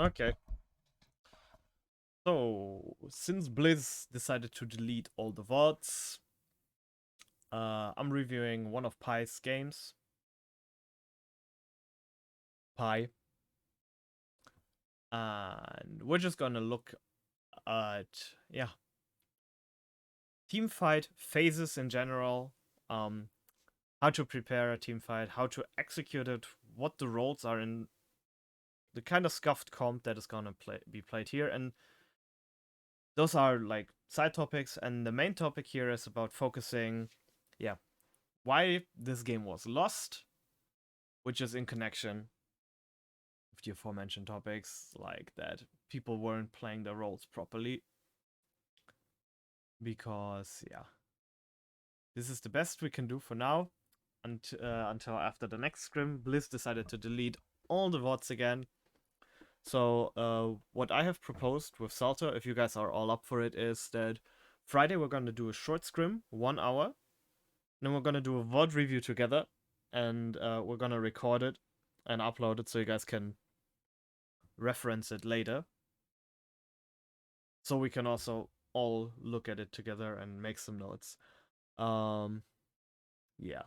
Okay. So, since Blizz decided to delete all the VODs, I'm reviewing one of Pi's games. Pi. And we're just gonna look at, yeah, team fight phases in general, how to prepare a team fight, how to execute it, what the roles are in the kind of scuffed comp that is gonna be played here, and those are like side topics. And the main topic here is about focusing, yeah, why this game was lost, which is in connection with the aforementioned topics, like that people weren't playing their roles properly. Because, yeah, this is the best we can do for now. Until after the next scrim, Blizz decided to delete all the VODs again. So, what I have proposed with Salter, if you guys are all up for it, is that Friday we're gonna do a short scrim, 1 hour. Then we're gonna do a VOD review together, and we're gonna record it and upload it so you guys can reference it later. So we can also all look at it together and make some notes. Um, yeah.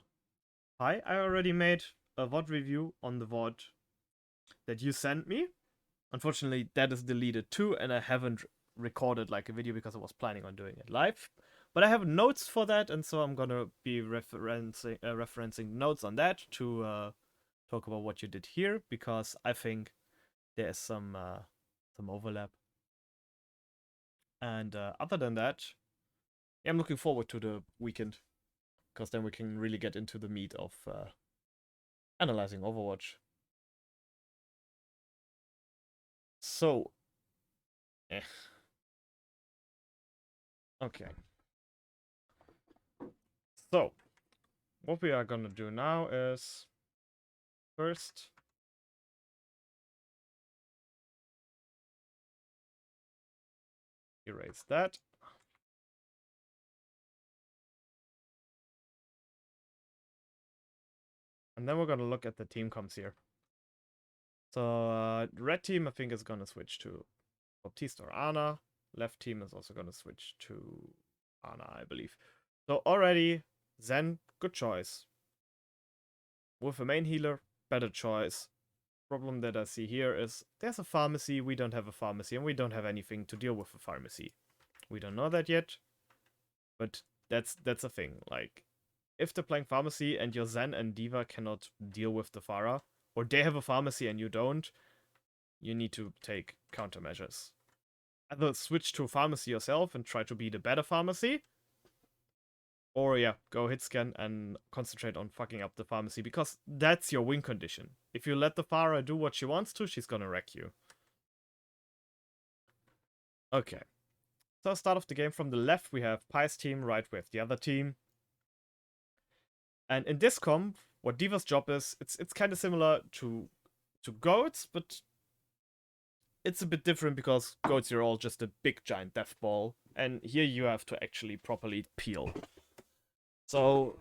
Hi, I already made a VOD review on the VOD that you sent me. Unfortunately, that is deleted too, and I haven't recorded like a video because I was planning on doing it live. But I have notes for that, and so I'm gonna be referencing notes on that to talk about what you did here, because I think there is some overlap. And other than that, yeah, I'm looking forward to the weekend, because then we can really get into the meat of analyzing Overwatch. So, eh. Okay. So, what we are gonna do now is first erase that. And then we're gonna look at the team comps here. So red team I think is gonna switch to Baptiste or Ana. Left team is also gonna switch to Ana, I believe. So already Zen, good choice. With a main healer, better choice. Problem that I see here is there's a pharmacy, we don't have a pharmacy, and we don't have anything to deal with a pharmacy. We don't know that yet, but that's a thing. Like, if they're playing pharmacy and your Zen and Diva cannot deal with the Pharah, or they have a pharmacy and you don't, you need to take countermeasures. Either switch to a pharmacy yourself and try to be the better pharmacy, or yeah, go hit scan and concentrate on fucking up the pharmacy, because that's your win condition. If you let the Pharah do what she wants to, she's gonna wreck you. Okay. So start of the game from the left, we have Pi's team, right we have the other team. And in this comp, what Diva's job is, it's kind of similar to Goats, but it's a bit different because Goats are all just a big giant death ball, and here you have to actually properly peel. So,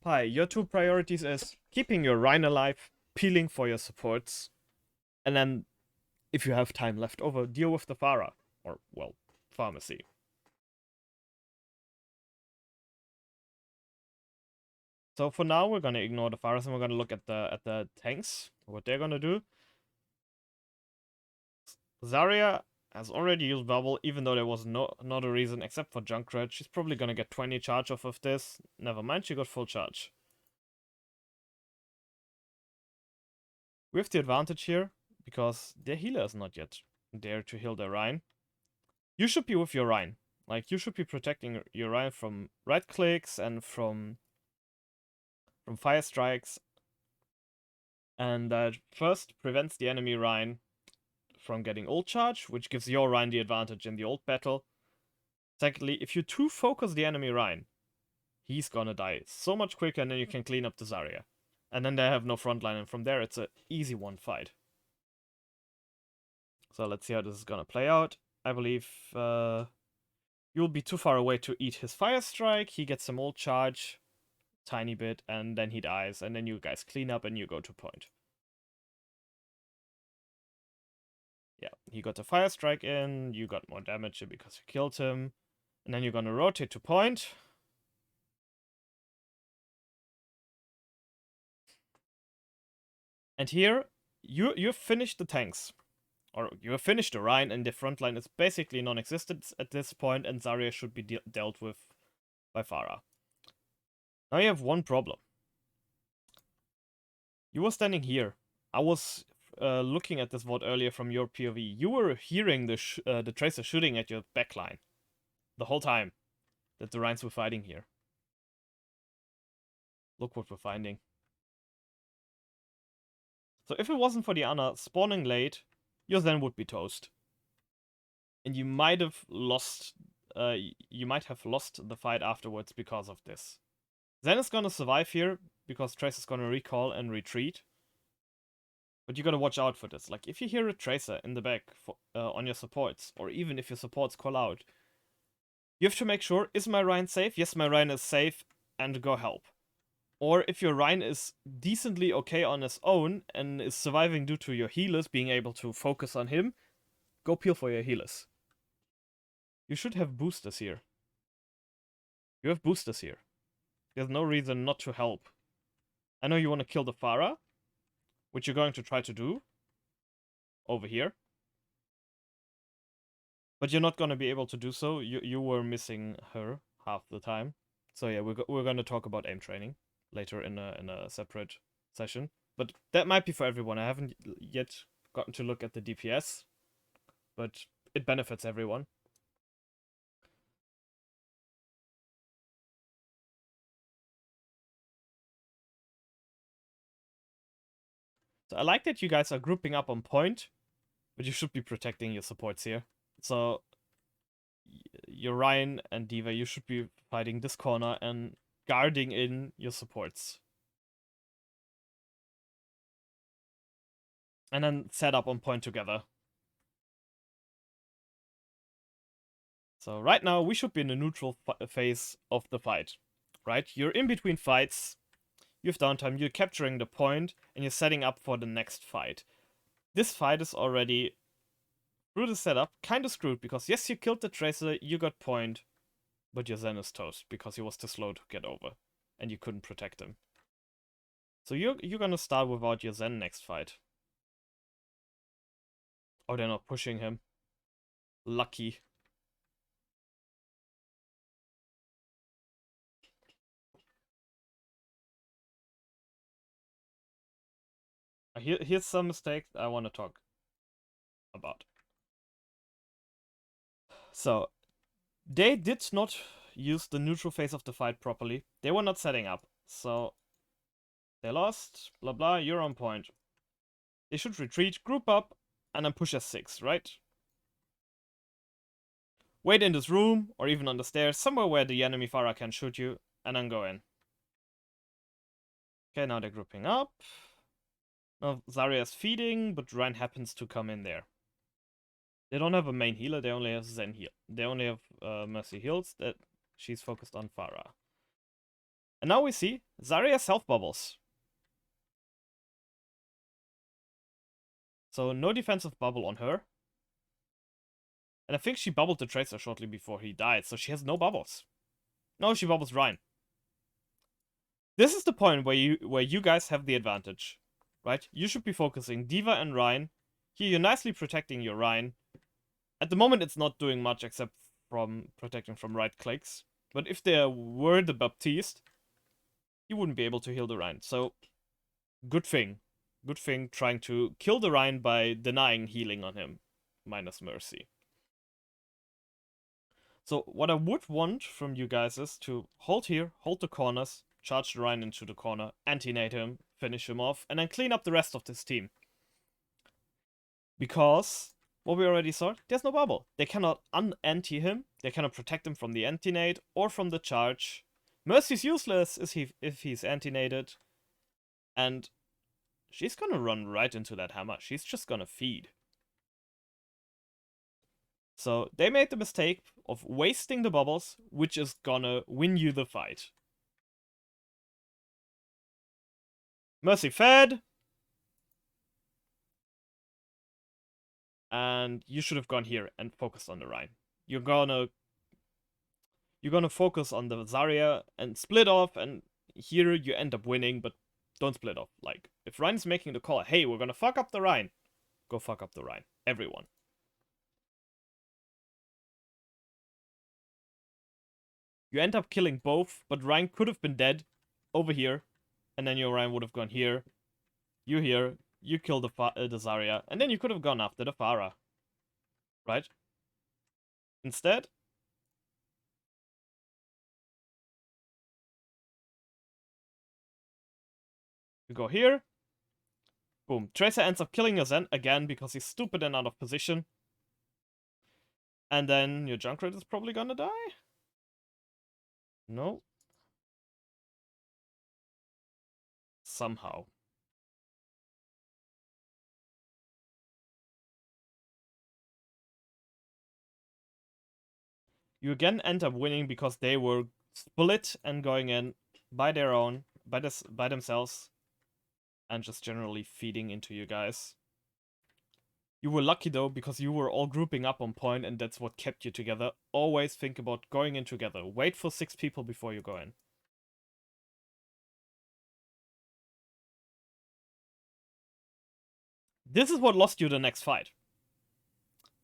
Pi, your two priorities is keeping your Rhine alive, peeling for your supports, and then, if you have time left over, deal with the Pharah, or, well, pharmacy. So for now, we're gonna ignore the Pharahs and we're gonna look at the tanks, what they're gonna do. Zarya has already used Bubble, even though there was not a reason except for Junkrat. She's probably gonna get 20 charge off of this. Never mind, she got full charge. We have the advantage here, because their healer is not yet there to heal their Rhine. You should be with your Rhine. Like, you should be protecting your Rhine from right clicks and from fire strikes. And that first prevents the enemy Rhine from getting ult charge, which gives your Rhine the advantage in the ult battle. Secondly, if you too focus the enemy Rhine, he's gonna die so much quicker, and then you can clean up the Zarya. And then they have no frontline, and from there it's an easy one fight. So let's see how this is gonna play out. I believe you'll be too far away to eat his Fire Strike. He gets some ult charge, tiny bit, and then he dies. And then you guys clean up and you go to point. Yeah. He got a fire strike in, you got more damage because you killed him. And then you're gonna rotate to point. And here, you've finished the tanks. Or you have finished the Rhine, and the front line is basically non-existent at this point, and Zarya should be dealt with by Pharah. Now you have one problem. You were standing here. I was looking at this VOD earlier from your POV. You were hearing the Tracer shooting at your backline the whole time that the Rhines were fighting here. Look what we're finding. So if it wasn't for the Ana spawning late, your Zen would be toast. And you might have lost the fight afterwards because of this. Zen is gonna survive here because Tracer is gonna recall and retreat. But you gotta watch out for this. Like, if you hear a Tracer in the back on your supports, or even if your supports call out, you have to make sure, is my Rhine safe? Yes, my Rhine is safe, and go help. Or if your Rhine is decently okay on his own and is surviving due to your healers being able to focus on him, go peel for your healers. You should have boosters here. You have boosters here. There's no reason not to help. I know you want to kill the Pharah, which you're going to try to do over here. But you're not going to be able to do so. You were missing her half the time. So yeah, we're going to talk about aim training later in a separate session. But that might be for everyone. I haven't yet gotten to look at the DPS, but it benefits everyone. So I like that you guys are grouping up on point, but you should be protecting your supports here. So your Ryan and Diva, you should be fighting this corner and guarding in your supports. And then set up on point together. So right now, we should be in the neutral phase of the fight. Right? You're in between fights, you have downtime, you're capturing the point, and you're setting up for the next fight. This fight is already, through the setup, kind of screwed, because yes, you killed the Tracer, you got point, but your Zen is toast, because he was too slow to get over, and you couldn't protect him. So you're gonna start without your Zen next fight. Oh, they're not pushing him. Lucky. Here's some mistakes I want to talk about. So, they did not use the neutral phase of the fight properly. They were not setting up. So, they lost, blah blah, you're on point. They should retreat, group up, and then push S6, right? Wait in this room, or even on the stairs, somewhere where the enemy Pharah can shoot you, and then go in. Okay, now they're grouping up. Now Zarya is feeding, but Ryan happens to come in there. They don't have a main healer, they only have Zen heal. They only have Mercy heals, that she's focused on Pharah. And now we see Zarya self bubbles. So no defensive bubble on her. And I think she bubbled the Tracer shortly before he died, so she has no bubbles. No, she bubbles Ryan. This is the point where you guys have the advantage, right? You should be focusing Diva and Ryan. Here you're nicely protecting your Ryan. At the moment it's not doing much except from protecting from right clicks. But if there were the Baptiste, he wouldn't be able to heal the Ryan. So, good thing. Good thing trying to kill the Ryan by denying healing on him. Minus Mercy. So what I would want from you guys is to hold here, hold the corners, charge the Ryan into the corner, anti-nade him, finish him off, and then clean up the rest of this team. Because, what we already saw, there's no bubble. They cannot un-anti him, they cannot protect him from the anti-nade or from the charge. Mercy's useless if he's anti-naded. And she's gonna run right into that hammer. She's just gonna feed. So they made the mistake of wasting the bubbles, which is gonna win you the fight. Mercy fed. And you should have gone here and focused on the Rhine. You're gonna focus on the Zarya and split off, and here you end up winning, but don't split off. Like, if Rhine's making the call, hey, we're gonna fuck up the Rhine, go fuck up the Rhine. Everyone. You end up killing both, but Rhine could have been dead over here, and then your Rhine would have gone here. You here, you kill the Zarya, and then you could have gone after the Pharah. Right? Instead, you go here. Boom. Tracer ends up killing your Zen again because he's stupid and out of position. And then your Junkrat is probably gonna die? No. Somehow. You again end up winning because they were split and going in by their own, by themselves, and just generally feeding into you guys. You were lucky though, because you were all grouping up on point, and that's what kept you together. Always think about going in together. Wait for 6 people before you go in. This is what lost you the next fight.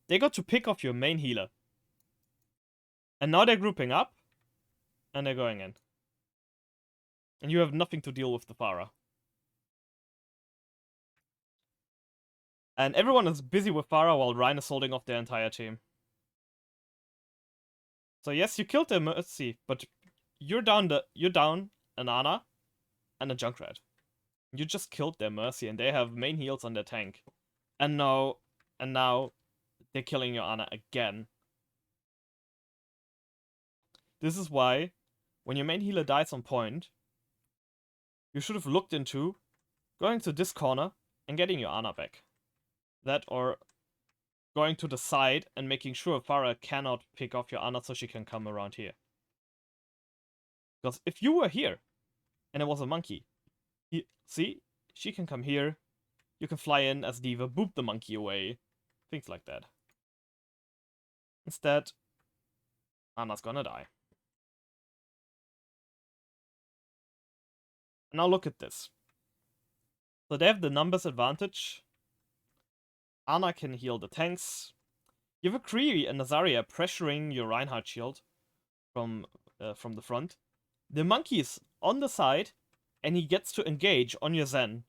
They got to pick off your main healer. And now they're grouping up, and they're going in. And you have nothing to deal with the Pharah. And everyone is busy with Pharah while Rhine is holding off their entire team. So yes, you killed their Mercy, but you're down an Ana and a Junkrat. You just killed their Mercy, and they have main heals on their tank. And now they're killing your Ana again. This is why, when your main healer dies on point, you should have looked into going to this corner and getting your Ana back. That, or going to the side and making sure Pharah cannot pick off your Ana so she can come around here. Because if you were here, and it was a monkey, see? She can come here, you can fly in as D.Va, boop the monkey away, things like that. Instead, Ana's gonna die. Now look at this. So they have the numbers advantage. Ana can heal the tanks. You have a Kree and a Zarya pressuring your Reinhardt shield from the front. The monkey is on the side, and he gets to engage on your Zen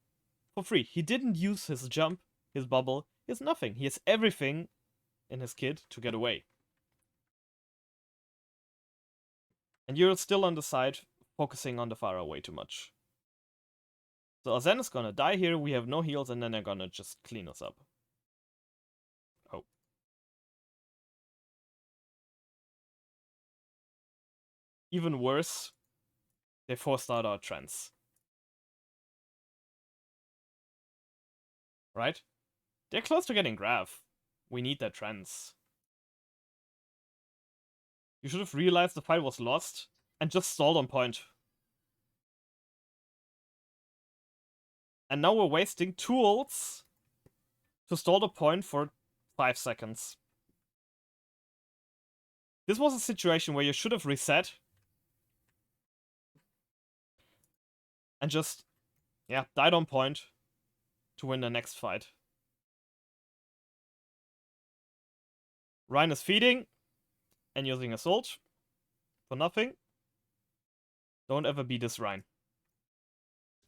for free. He didn't use his jump, his bubble, he has nothing. He has everything in his kit to get away. And you're still on the side, focusing on the Pharah way too much. So our Zen is gonna die here, we have no heals, and then they're gonna just clean us up. Oh. Even worse, they forced out our trance. Right? They're close to getting Graph. We need that trance. You should have realized the fight was lost and just stalled on point. And now we're wasting 2 ults to stall the point for 5 seconds. This was a situation where you should have reset and just, yeah, died on point to win the next fight. Rhine is feeding and using Assault for nothing. Don't ever be this Rhine.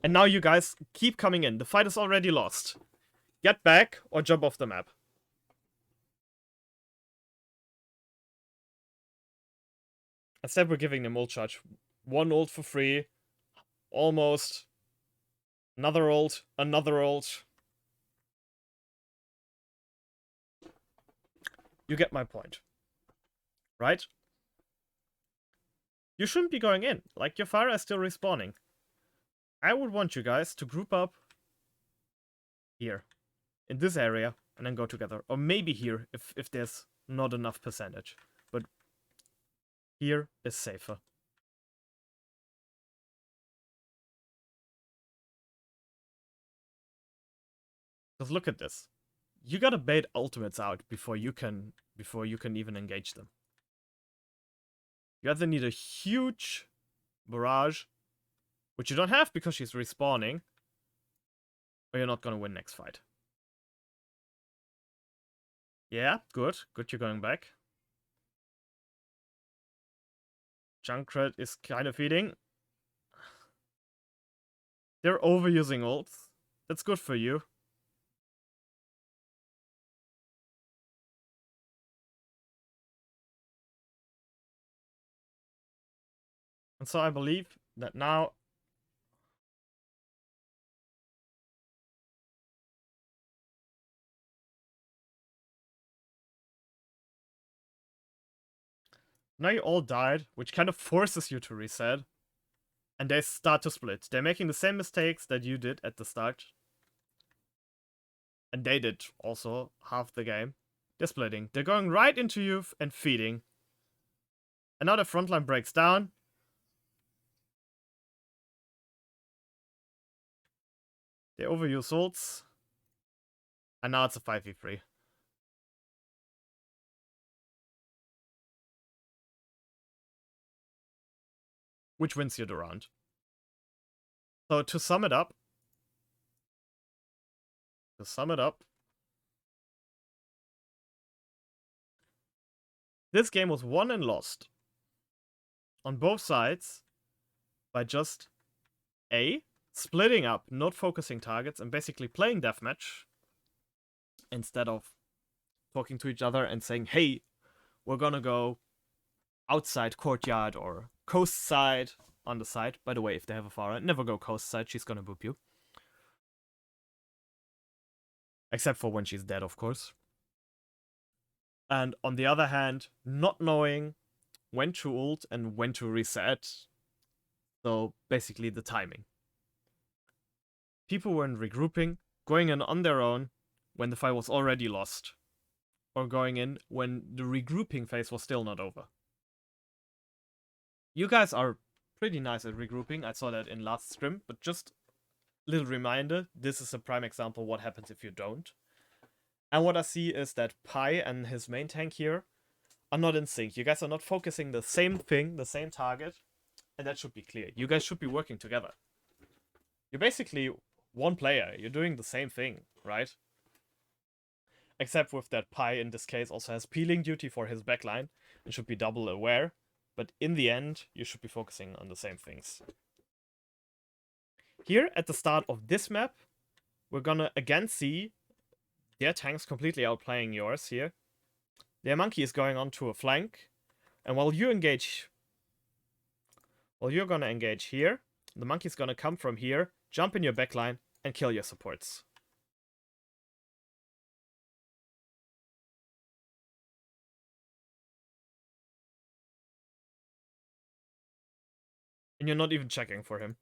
And now you guys keep coming in. The fight is already lost. Get back or jump off the map. Instead, we're giving them ult charge. 1 ult for free. Almost. Another ult. Another ult. You get my point. Right? You shouldn't be going in. Like, your Pharah is still respawning. I would want you guys to group up here. In this area. And then go together. Or maybe here, if there's not enough percentage. But here is safer. Because look at this. you gotta bait ultimates out before you can even engage them. You either need a huge barrage, which you don't have because she's respawning, or you're not gonna win next fight. Yeah, good. Good you're going back. Junkrat is kind of feeding. They're overusing ults. That's good for you. And so I believe that now you all died, which kind of forces you to reset. And they start to split. They're making the same mistakes that you did at the start. And they did also half the game. They're splitting. They're going right into you and feeding. And now the frontline breaks down. They overuse ults. And now it's a 5v3. Which wins you the round. So to sum it up. This game was won and lost. On both sides. By just A. Splitting up, not focusing targets, and basically playing deathmatch. Instead of talking to each other and saying, hey, we're gonna go outside courtyard or coast side on the side. By the way, if they have a Pharah, never go coast side, she's gonna boop you. Except for when she's dead, of course. And on the other hand, not knowing when to ult and when to reset. So basically the timing. People weren't regrouping, going in on their own when the fight was already lost. Or going in when the regrouping phase was still not over. You guys are pretty nice at regrouping. I saw that in last scrim, but just little reminder, this is a prime example what happens if you don't. And what I see is that Pi and his main tank here are not in sync. You guys are not focusing the same thing, the same target, and that should be clear. You guys should be working together. You're basically one player. You're doing the same thing, right? Except with that Pi in this case also has peeling duty for his backline and should be double aware. But in the end, you should be focusing on the same things. Here, at the start of this map, we're gonna again see their tanks completely outplaying yours here. Their monkey is going on to a flank. And while you're gonna engage here, the monkey's gonna come from here, jump in your backline, and kill your supports. And you're not even checking for him.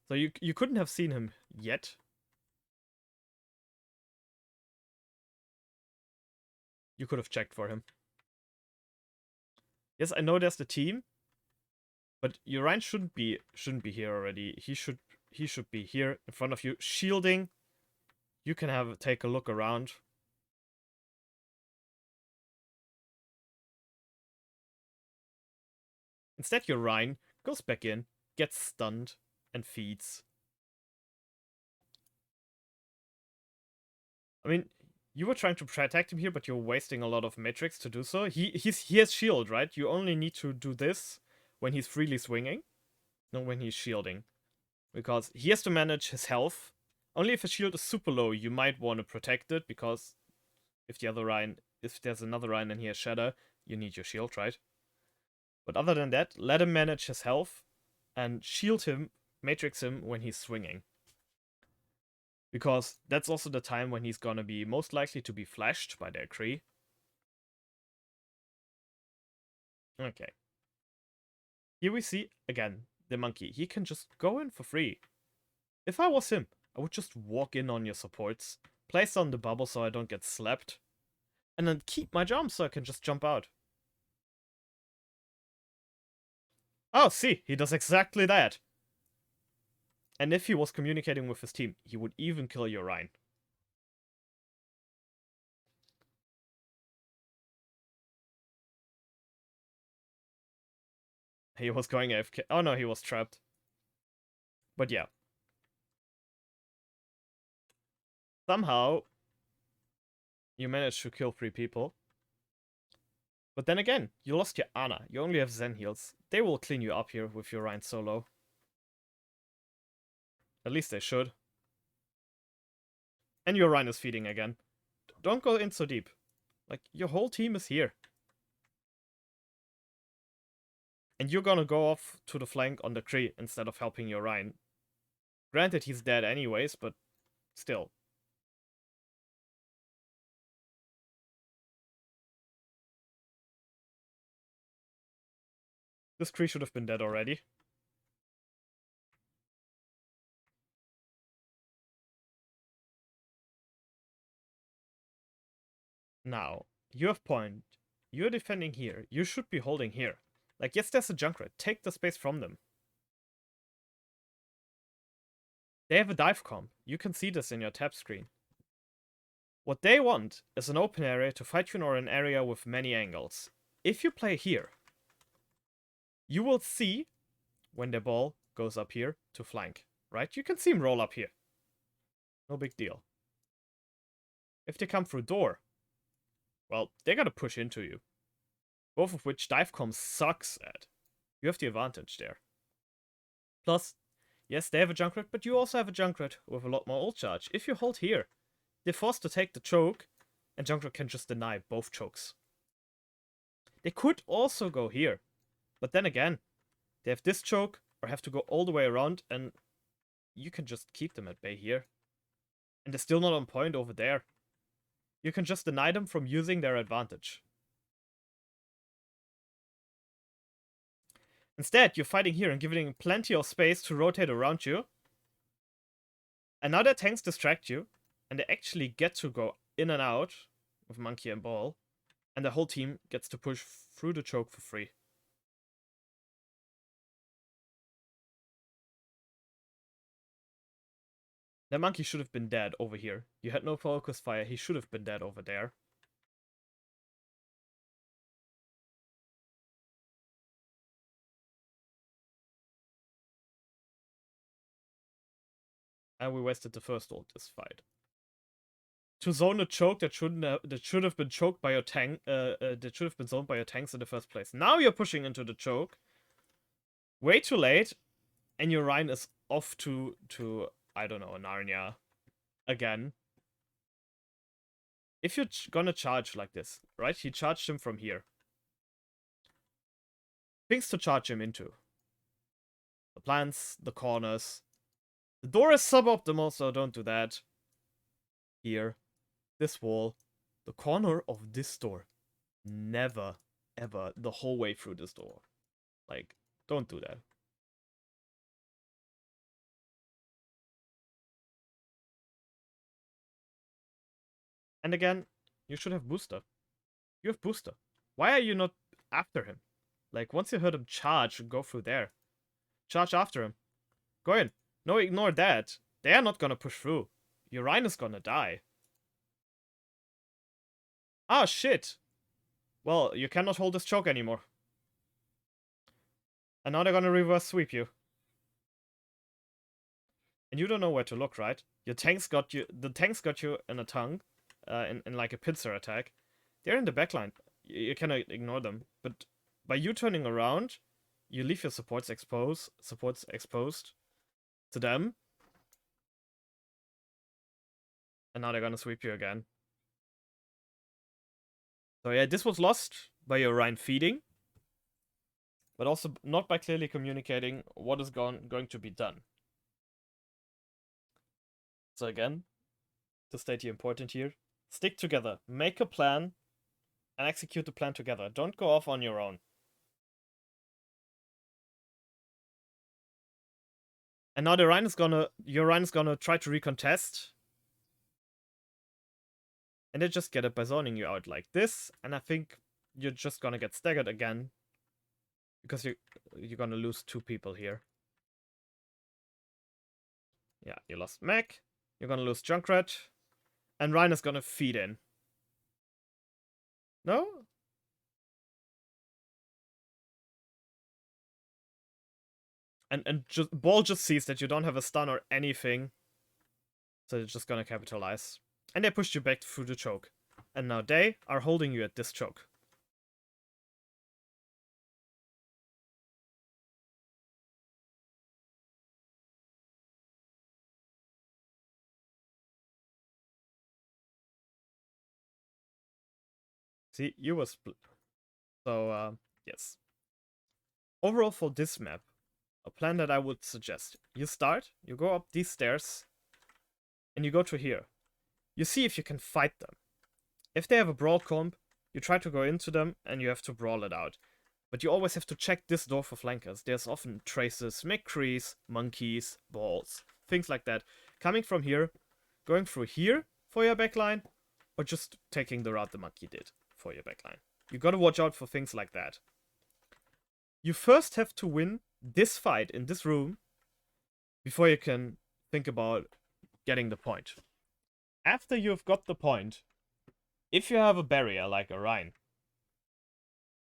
So you couldn't have seen him yet. You could have checked for him. Yes, I know there's the team, but Urian shouldn't be here already. He should be here in front of you, shielding. You can take a look around. Instead, Urian goes back in, gets stunned, and feeds. I mean, you were trying to protect him here, but you're wasting a lot of matrix to do so. He has shield, right? You only need to do this when he's freely swinging, not when he's shielding. Because he has to manage his health. Only if his shield is super low, you might want to protect it, because if there's another Rhine and he has Shadow, you need your shield, right? But other than that, let him manage his health and shield him, matrix him when he's swinging. Because that's also the time when he's gonna be most likely to be flashed by their Kree. Okay. Here we see, again, the monkey. He can just go in for free. If I was him, I would just walk in on your supports, place on the bubble so I don't get slapped, and then keep my jump so I can just jump out. Oh, see, he does exactly that. And if he was communicating with his team, he would even kill your Rhine. he was going AFK. Oh no, he was trapped. But yeah. Somehow, you managed to kill 3 people. But then again, you lost your Ana. You only have Zen heals. They will clean you up here with your Rein solo. At least they should. And your Rein is feeding again. Don't go in so deep. Like, your whole team is here. And you're gonna go off to the flank on the Kree instead of helping your Rein. Granted, he's dead anyways, but still. This Kree should have been dead already. Now, you have point. You're defending here. You should be holding here. Like, yes, there's a Junkrat. Take the space from them. They have a dive comp. You can see this in your tab screen. What they want is an open area to fight you in an area with many angles. If you play here, you will see when the ball goes up here to flank, right? You can see him roll up here. No big deal. If they come through door, well, they gotta push into you. Both of which Divecom sucks at. You have the advantage there. Plus, yes, they have a Junkrat, but you also have a Junkrat with a lot more ult charge. If you hold here, they're forced to take the choke, and Junkrat can just deny both chokes. They could also go here, but then again, they have this choke, or have to go all the way around, and you can just keep them at bay here. And they're still not on point over there. You can just deny them from using their advantage. Instead, you're fighting here and giving plenty of space to rotate around you. And now their tanks distract you, and they actually get to go in and out with Monkey and Ball. And the whole team gets to push through the choke for free. That Monkey should have been dead over here. You had no focus fire, he should have been dead over there. And we wasted the first ult this fight. To zone a choke that should have been choked by your tank, that should have been zoned by your tanks in the first place. Now you're pushing into the choke. Way too late, and your Rein is off to I don't know, Narnia again. If you're gonna charge like this, right? He charged him from here. Things to charge him into. The plants, the corners. The door is suboptimal, so don't do that. Here. This wall. The corner of this door. Never, ever, the whole way through this door. Like, don't do that. And again, you should have booster. You have booster. Why are you not after him? Like, once you heard him charge, go through there. Charge after him. Go in. No, ignore that. They are not gonna push through. Your Rein is gonna die. Ah, shit. Well, you cannot hold this choke anymore. And now they're gonna reverse sweep you. And you don't know where to look, right? Your tanks got you. The tanks got you in a tongue, in like a pincer attack. They're in the backline. You cannot ignore them. But by you turning around, you leave your supports exposed to them. And now they're gonna sweep you again. So yeah, this was lost by your Rein feeding. But also not by clearly communicating what is going to be done. So again, to state the important here, stick together, make a plan, and execute the plan together. Don't go off on your own. And now your Rein is gonna try to recontest. And they just get it by zoning you out like this, and I think you're just gonna get staggered again. Because you're gonna lose 2 people here. Yeah, you lost Mech. You're gonna lose Junkrat. And Rein is gonna feed in. No? And just Ball just sees that you don't have a stun or anything. So they're just gonna capitalize. And they pushed you back through the choke. And now they are holding you at this choke. See, you were split. So, yes. Overall for this map, a plan that I would suggest. You start, you go up these stairs, and you go to here. You see if you can fight them. If they have a brawl comp, you try to go into them, and you have to brawl it out. But you always have to check this door for flankers. There's often traces, McCrees, monkeys, balls, things like that. Coming from here, going through here for your backline, or just taking the route the monkey did for your backline. You gotta watch out for things like that. You first have to win this fight in this room before you can think about getting the point. After you've got the point, if you have a barrier like a Rhine,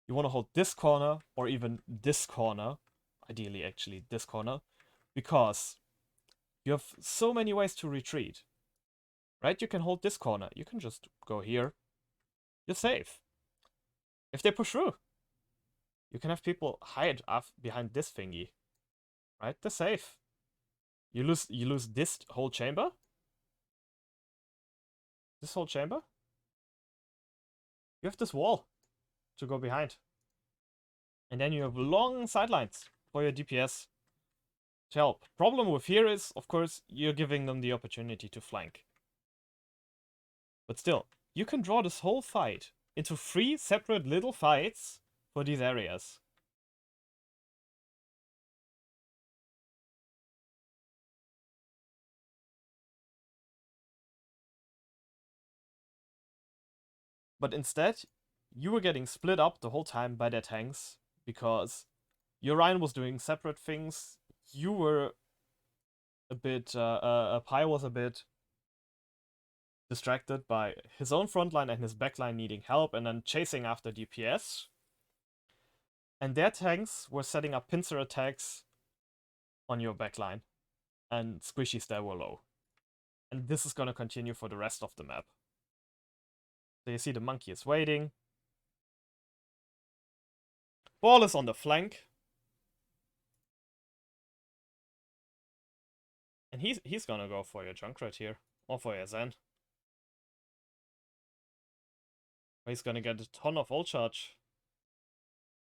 you want to hold this corner or even this corner, ideally actually this corner, because you have so many ways to retreat. Right? You can hold this corner. You can just go here. You're safe. If they push through, you can have people hide behind this thingy. Right? They're safe. You lose this whole chamber. This whole chamber. You have this wall to go behind. And then you have long sidelines for your DPS to help. Problem with here is, of course, you're giving them the opportunity to flank. But still, you can draw this whole fight into 3 separate little fights for these areas. But instead, you were getting split up the whole time by their tanks because your Ryan was doing separate things. You were a bit, Pi was a bit distracted by his own frontline and his backline needing help and then chasing after DPS. And their tanks were setting up pincer attacks on your backline. And squishies there were low. And this is gonna continue for the rest of the map. So you see the monkey is waiting. Ball is on the flank. And he's gonna go for your Junkrat here. Or for your Zen. He's gonna get a ton of ult charge.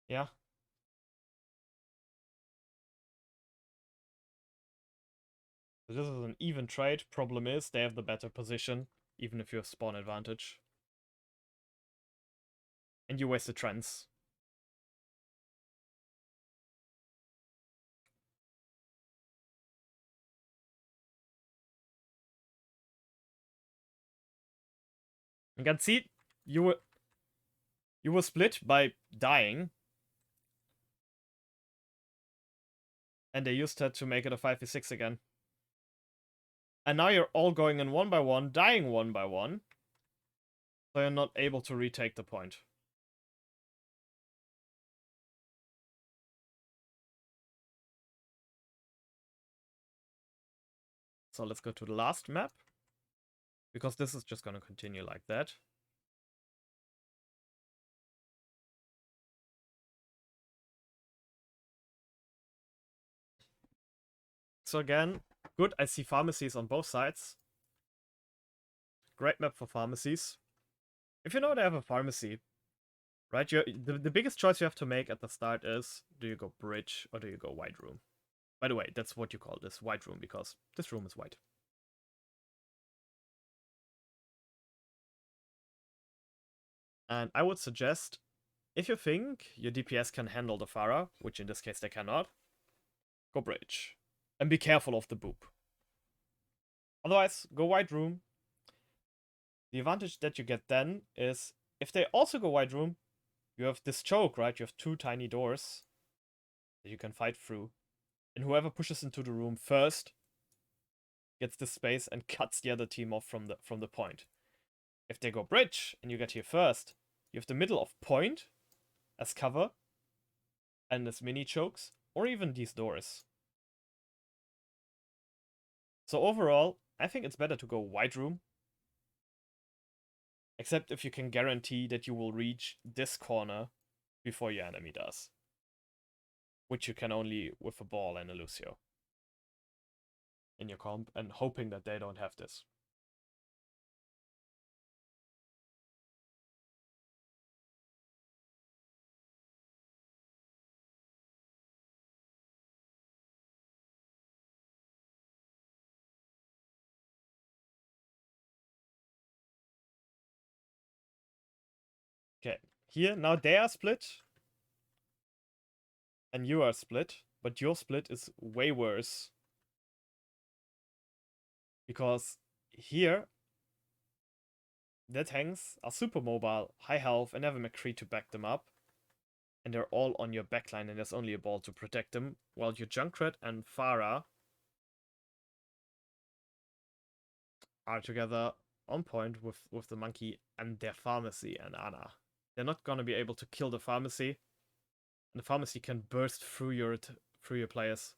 Yeah. So this is an even trade. Problem is, they have the better position, even if you have spawn advantage. And you waste the trends. You can see you were split by dying. And they used that to make it a 5v6 again. And now you're all going in 1 by 1, dying 1 by 1. So you're not able to retake the point. So let's go to the last map. Because this is just gonna continue like that. So again, good, I see pharmacies on both sides. Great map for pharmacies. If you know they have a pharmacy, right, the biggest choice you have to make at the start is, do you go bridge or do you go white room? By the way, that's what you call this, white room, because this room is white. And I would suggest, if you think your DPS can handle the Pharah, which in this case they cannot, go bridge. And be careful of the boop. Otherwise, go white room. The advantage that you get then is, if they also go white room, you have this choke, right? You have 2 tiny doors that you can fight through. And whoever pushes into the room first gets this space and cuts the other team off from the point. If they go bridge and you get here first, you have the middle of point as cover and as mini chokes, or even these doors. So overall, I think it's better to go White Room. Except if you can guarantee that you will reach this corner before your enemy does. Which you can only with a ball and a Lucio in your comp, and hoping that they don't have this. Okay, here, now they are split. And you are split. But your split is way worse. Because here, their tanks are super mobile, high health, and have a McCree to back them up. And they're all on your backline, and there's only a ball to protect them. While your Junkrat and Pharah are together on point with the monkey and their pharmacy and Ana. They're not gonna be able to kill the pharmacy. And the pharmacy can burst through your players.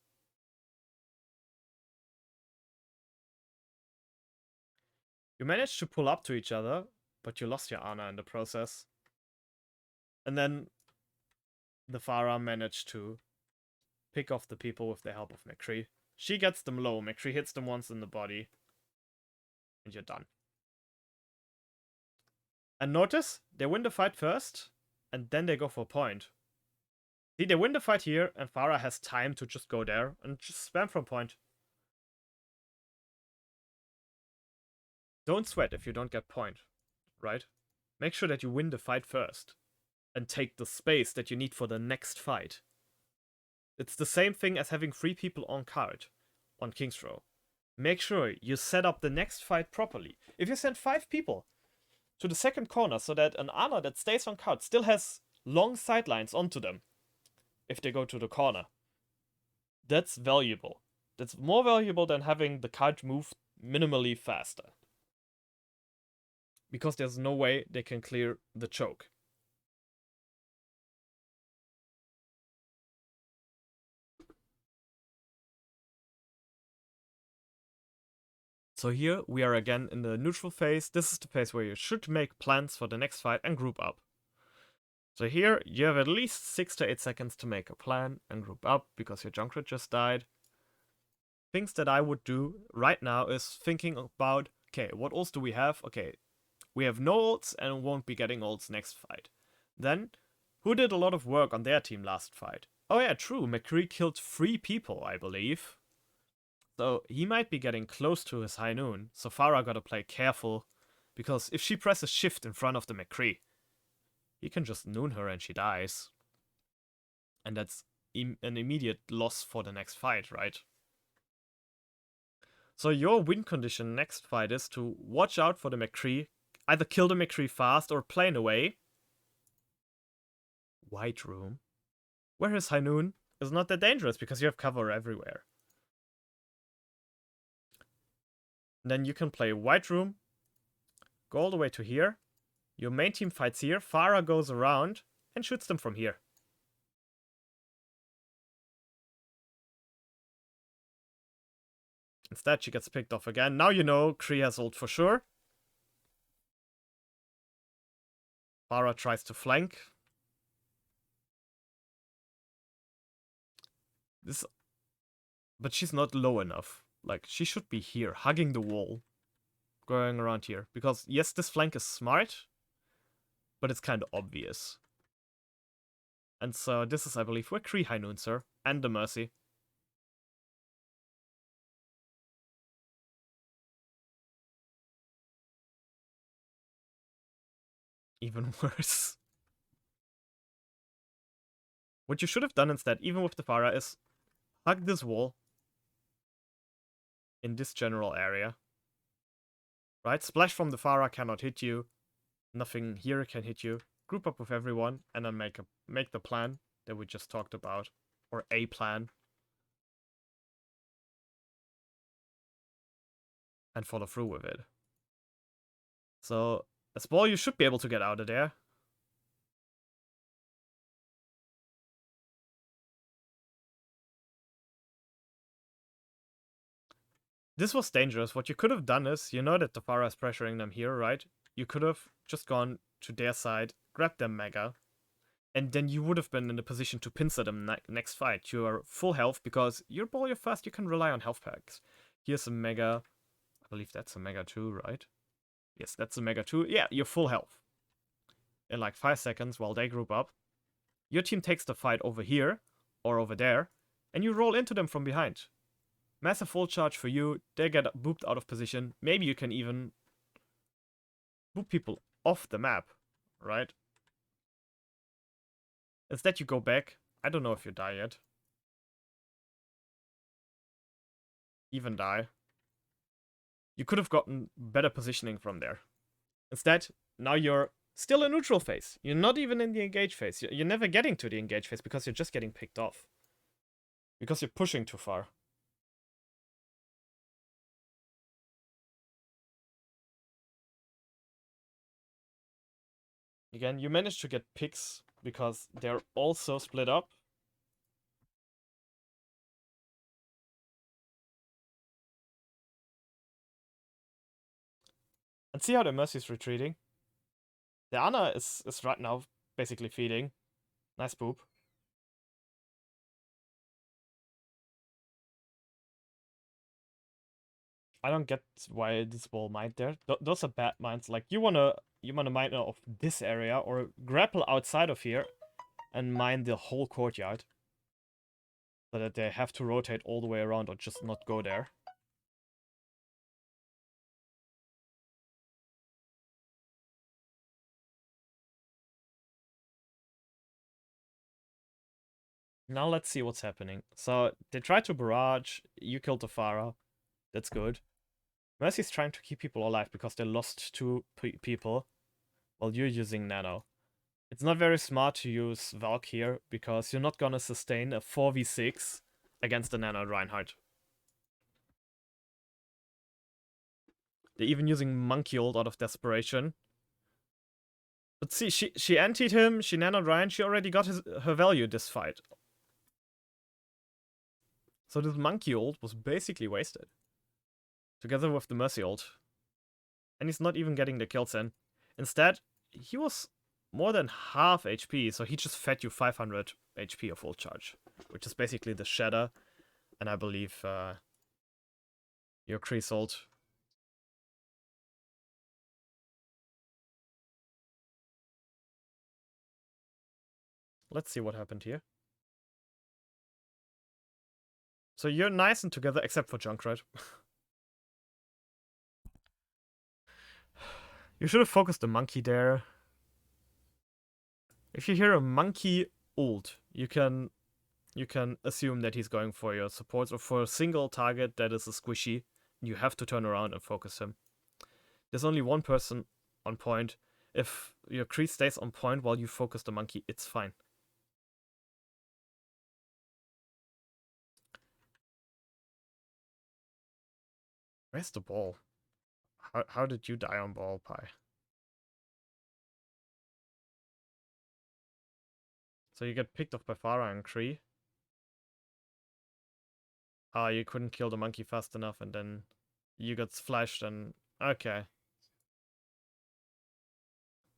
You managed to pull up to each other, but you lost your Ana in the process. And then the Pharah managed to pick off the people with the help of McCree. She gets them low. McCree hits them once in the body. And you're done. And notice, they win the fight first, and then they go for a point. See, they win the fight here, and Pharah has time to just go there and just spam from point. Don't sweat if you don't get point, right? Make sure that you win the fight first. And take the space that you need for the next fight. It's the same thing as having 3 people on card on King's Row. Make sure you set up the next fight properly. If you send 5 people to the second corner so that an Ana that stays on card still has long sidelines onto them if they go to the corner, that's valuable. That's more valuable than having the card move minimally faster. Because there's no way they can clear the choke. So here we are again in the neutral phase. This is the phase where you should make plans for the next fight and group up. So here you have at least 6 to 8 seconds to make a plan and group up because your Junkrat just died. Things that I would do right now is thinking about, okay, what ults do we have? Okay, we have no ults and won't be getting ults next fight. Then, who did a lot of work on their team last fight? Oh yeah, true, McCree killed 3 people, I believe. So he might be getting close to his high noon, so Pharah gotta play careful, because if she presses shift in front of the McCree, he can just noon her and she dies. And that's an immediate loss for the next fight, right? So your win condition next fight is to watch out for the McCree, either kill the McCree fast or plane away. White Room, where his high noon is not that dangerous because you have cover everywhere. And then you can play White Room, go all the way to here. Your main team fights here, Pharah goes around and shoots them from here. Instead, she gets picked off again. Now you know Kree has ult for sure. Pharah tries to flank. But she's not low enough. Like, she should be here, hugging the wall. Going around here. Because, yes, this flank is smart, but it's kind of obvious. And so this is, I believe, where Kree high noon, sir. And the Mercy. Even worse. What you should have done instead, even with the Pharah, is hug this wall. In this general area. Right? Splash from the Pharah cannot hit you. Nothing here can hit you. Group up with everyone and then make the plan that we just talked about. Or a plan. And follow through with it. So, as ball, you should be able to get out of there. This was dangerous. What you could have done is, you know that the Pharah is pressuring them here, right? You could have just gone to their side, grabbed their Mega, and then you would have been in the position to pincer them next fight. You are full health because you're ball, you're fast, you can rely on health packs. Here's a Mega. I believe that's a Mega 2, right? Yes, that's a Mega 2. Yeah, you're full health. In like 5 seconds while they group up, your team takes the fight over here or over there, and you roll into them from behind. Massive full charge for you. They get booped out of position. Maybe you can even boop people off the map, right? Instead, you go back. I don't know if you die yet. Even die. You could have gotten better positioning from there. Instead, now you're still in neutral phase. You're not even in the engage phase. You're never getting to the engage phase because you're just getting picked off. Because you're pushing too far. Again, you manage to get picks because they're also split up. And see how the Mercy's retreating? The Ana is right now basically feeding. Nice boop. I don't get why this ball mined there. Those are bad mines. Like you wanna mine of this area or grapple outside of here and mine the whole courtyard. So that they have to rotate all the way around or just not go there. Now let's see what's happening. So they tried to barrage, you killed the Pharah. That's good. Mercy's trying to keep people alive because they lost 2 people while you're using Nano. It's not very smart to use Valk here because you're not gonna sustain a 4v6 against the Nano Reinhardt. They're even using Monkey Ult out of desperation. But see, she antied him, she nanoed Ryan, she already got her value this fight. So this Monkey Ult was basically wasted. Together with the Mercy Ult. And he's not even getting the kills in. Instead, he was more than half HP, so he just fed you 500 HP of full charge. Which is basically the Shatter. And I believe your Kreese ult. Let's see what happened here. So you're nice and together, except for Junkrat. You should have focused the monkey there. If you hear a monkey ult, you can assume that he's going for your supports or for a single target that is a squishy. You have to turn around and focus him. There's only one person on point. If your Kreese stays on point while you focus the monkey, it's fine. Where's the ball? How did you die on ball, Pi? So you get picked off by Pharah and Kree. Ah, you couldn't kill the monkey fast enough and then you got flashed and... Okay.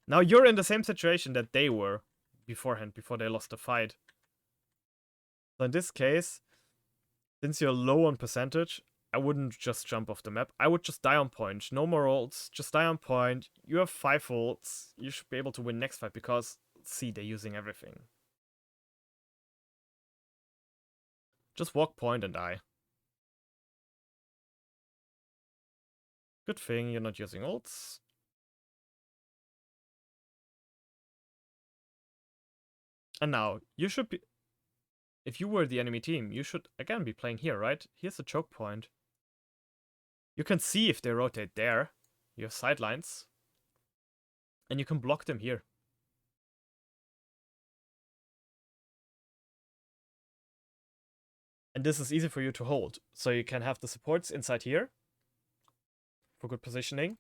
Now you're in the same situation that they were beforehand, before they lost the fight. So in this case, since you're low on percentage, I wouldn't just jump off the map. I would just die on point. No more ults, just die on point. You have 5 ults. You should be able to win next fight because, see, they're using everything. Just walk point and die. Good thing you're not using ults. And now, you should be... If you were the enemy team, you should again be playing here, right? Here's the choke point. You can see if they rotate there. You have sidelines. And you can block them here. And this is easy for you to hold. So you can have the supports inside here for good positioning.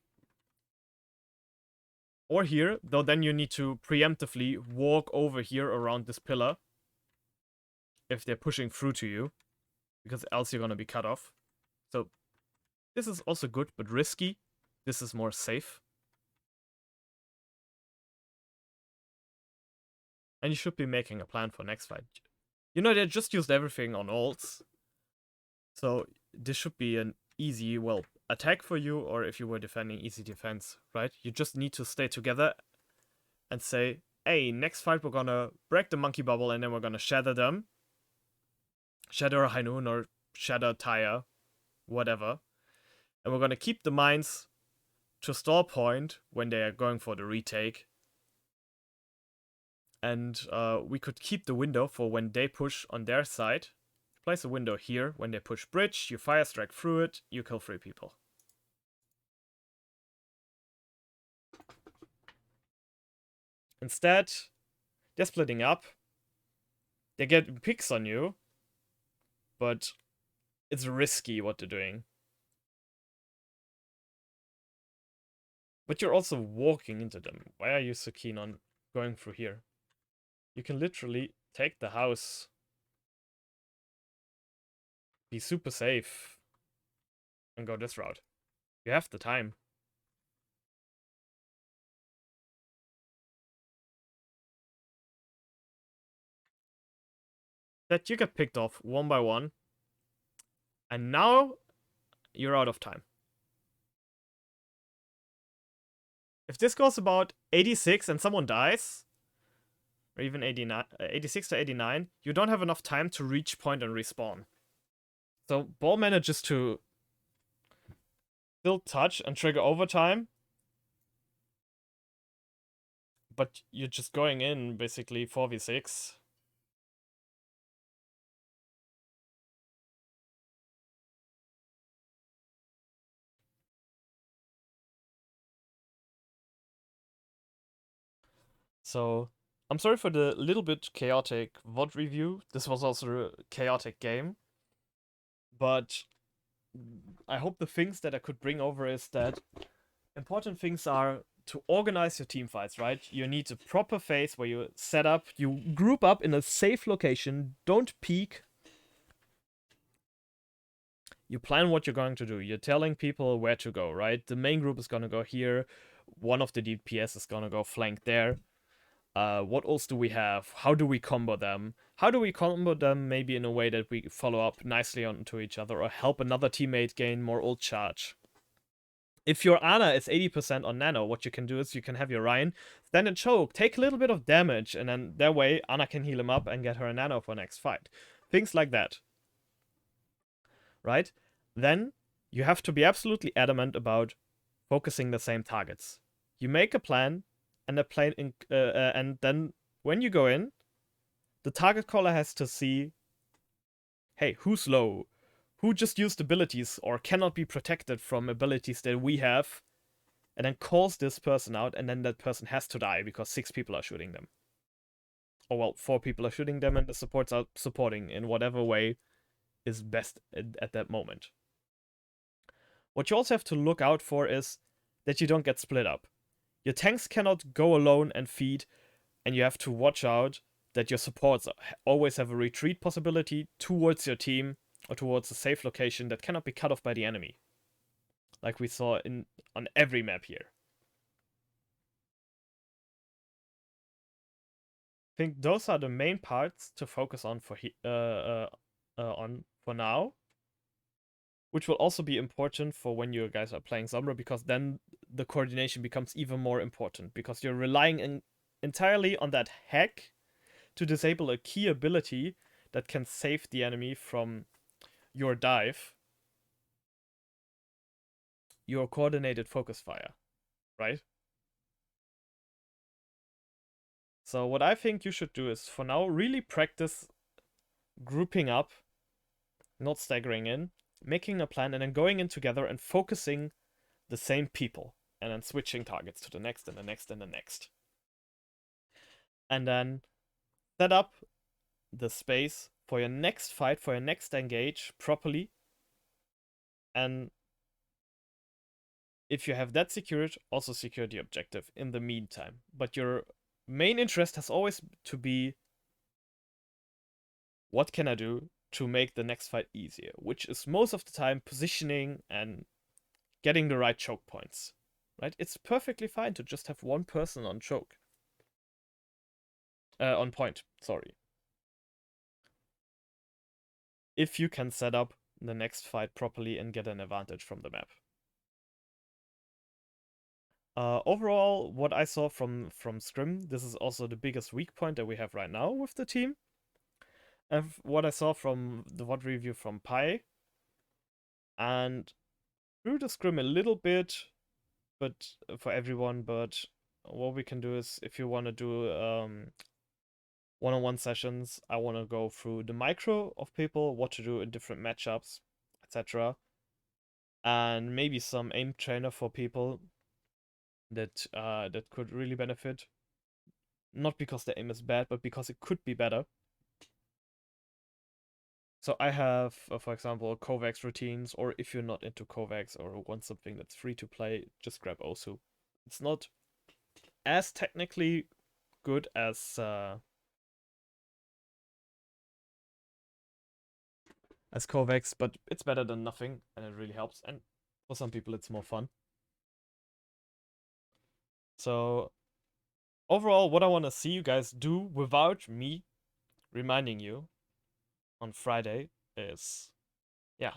Or here, though then you need to preemptively walk over here around this pillar if they're pushing through to you, because else you're gonna be cut off. So This is also good, but risky. This is more safe. And you should be making a plan for next fight. You know, they just used everything on ults. So this should be an easy, well, attack for you, or if you were defending, easy defense, right? You just need to stay together and say, hey, next fight we're gonna break the monkey bubble and then we're gonna shatter them. Shatter Hainun or shatter Taya, whatever. And we're gonna keep the mines to stall point when they are going for the retake. And we could keep the window for when they push on their side. Place a window here. When they push bridge, you fire strike through it, you kill 3 people. Instead, they're splitting up. They get picks on you. But it's risky what they're doing. But you're also walking into them. Why are you so keen on going through here? You can literally take the house. Be super safe. And go this route. You have the time. That you get picked off one by one. And now you're out of time. If this goes about 86 and someone dies, or even 89, 86 to 89, you don't have enough time to reach point and respawn. So Ball manages to still touch and trigger overtime, but you're just going in basically 4v6. So I'm sorry for the little bit chaotic VOD review. This was also a chaotic game. But I hope the things that I could bring over is that important things are to organize your team fights, right? You need a proper phase where you set up, you group up in a safe location, don't peek. You plan what you're going to do. You're telling people where to go, right? The main group is gonna go here. One of the DPS is gonna go flank there. What else do we have? How do we combo them? How do we combo them maybe in a way that we follow up nicely onto each other or help another teammate gain more ult charge? If your Ana is 80% on Nano, what you can do is you can have your Ryan stand and choke, take a little bit of damage, and then that way Ana can heal him up and get her a Nano for next fight. Things like that. Right? Then you have to be absolutely adamant about focusing the same targets. You make a plan, and and then when you go in, the target caller has to see, hey, who's low? Who just used abilities or cannot be protected from abilities that we have, and then calls this person out, and then that person has to die because 6 people are shooting them. Or well, 4 people are shooting them, and the supports are supporting in whatever way is best at that moment. What you also have to look out for is that you don't get split up. Your tanks cannot go alone and feed, and you have to watch out that your supports always have a retreat possibility towards your team or towards a safe location that cannot be cut off by the enemy. Like we saw on every map here. I think those are the main parts to focus on for now, which will also be important for when you guys are playing Sombra, because then the coordination becomes even more important because you're relying entirely on that hack to disable a key ability that can save the enemy from your dive, your coordinated focus fire, right? So what I think you should do is, for now, really practice grouping up, not staggering in, making a plan, and then going in together and focusing the same people, and then switching targets to the next and the next and the next. And then set up the space for your next fight, for your next engage properly. And if you have that secured, also secure the objective in the meantime. But your main interest has always to be, what can I do to make the next fight easier? Which is most of the time positioning and getting the right choke points, right? It's perfectly fine to just have one person on choke. On point, sorry. If you can set up the next fight properly and get an advantage from the map. Overall, what I saw from Scrim, this is also the biggest weak point that we have right now with the team. And what I saw from the VOD review from Pi, and through the Scrim a little bit, but for everyone. But what we can do is, if you want to do one-on-one sessions, I want to go through the micro of people, what to do in different matchups, etc. And maybe some aim trainer for people that that could really benefit. Not because the aim is bad, but because it could be better. So I have, for example, Kovacs routines, or if you're not into Kovacs or want something that's free to play, just grab Osu. It's not as technically good as Kovacs, but it's better than nothing, and it really helps. And for some people, it's more fun. So overall, what I want to see you guys do without me reminding you on Friday is, yeah,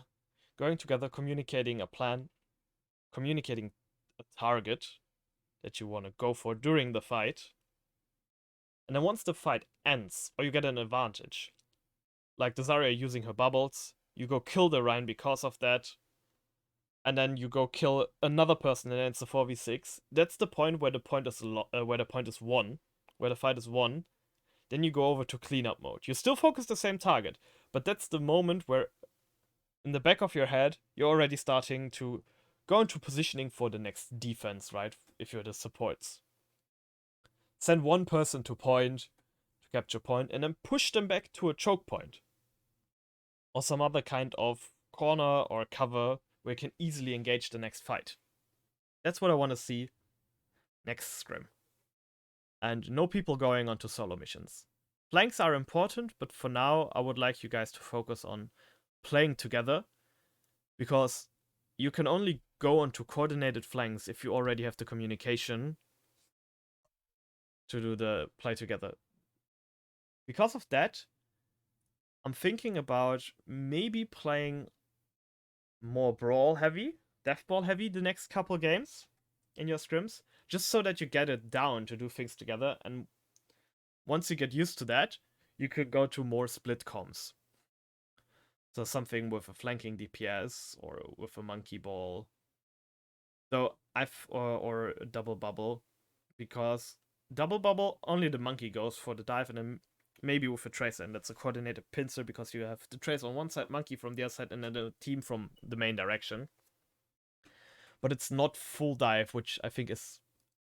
going together, communicating a plan, communicating a target that you want to go for during the fight. And then once the fight ends, or you get an advantage, like the Zarya using her bubbles, you go kill the Rhine because of that, and then you go kill another person, and then it's a 4v6. That's the point where the point is won, where the fight is won. Then you go over to cleanup mode. You still focus the same target, but that's the moment where, in the back of your head, you're already starting to go into positioning for the next defense, right? If you're the supports. Send one person to point, to capture point, and then push them back to a choke point. Or some other kind of corner or cover where you can easily engage the next fight. That's what I want to see next scrim. And no people going onto solo missions. Flanks are important, but for now, I would like you guys to focus on playing together, because you can only go onto coordinated flanks if you already have the communication to do the play together. Because of that, I'm thinking about maybe playing more brawl heavy, deathball heavy the next couple games in your scrims, just so that you get it down to do things together. And once you get used to that, you could go to more split comms. So something with a flanking DPS or with a monkey ball. So or a double bubble, because double bubble only the monkey goes for the dive, and then maybe with a tracer, and that's a coordinated pincer because you have the tracer on one side, monkey from the other side, and then the team from the main direction. But it's not full dive, which I think is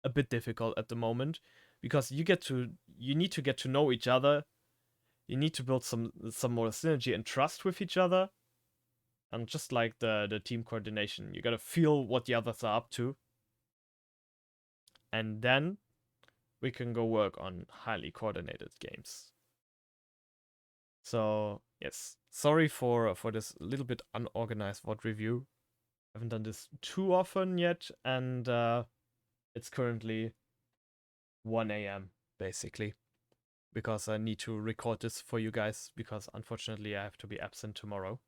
a bit difficult at the moment, because you need to get to know each other. You need to build some more synergy and trust with each other. And just like the team coordination, you gotta feel what the others are up to. And then we can go work on highly coordinated games. So yes, sorry for this little bit unorganized VOD review. I haven't done this too often yet, and it's currently 1 a.m. basically, because I need to record this for you guys, because unfortunately I have to be absent tomorrow.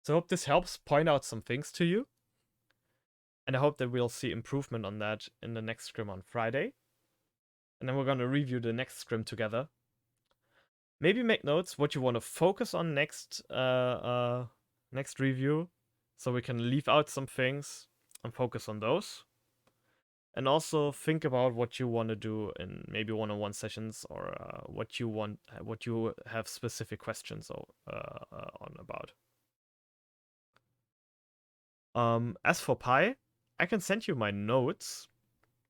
So I hope this helps point out some things to you, and I hope that we'll see improvement on that in the next scrim on Friday. And then we're going to review the next scrim together. Maybe make notes what you want to focus on next next review, so we can leave out some things and focus on those. And also think about what you want to do in maybe one-on-one sessions, or what you have specific questions on about. As for Pi, I can send you my notes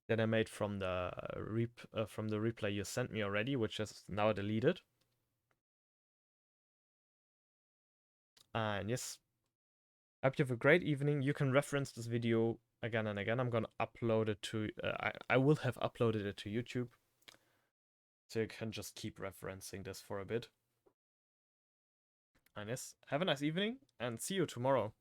that I made from the replay you sent me already, which is now deleted. And yes, I hope you have a great evening. You can reference this video again and again. I'm gonna upload it to I will have uploaded it to YouTube, so you can just keep referencing this for a bit. And yes, have a nice evening, and see you tomorrow.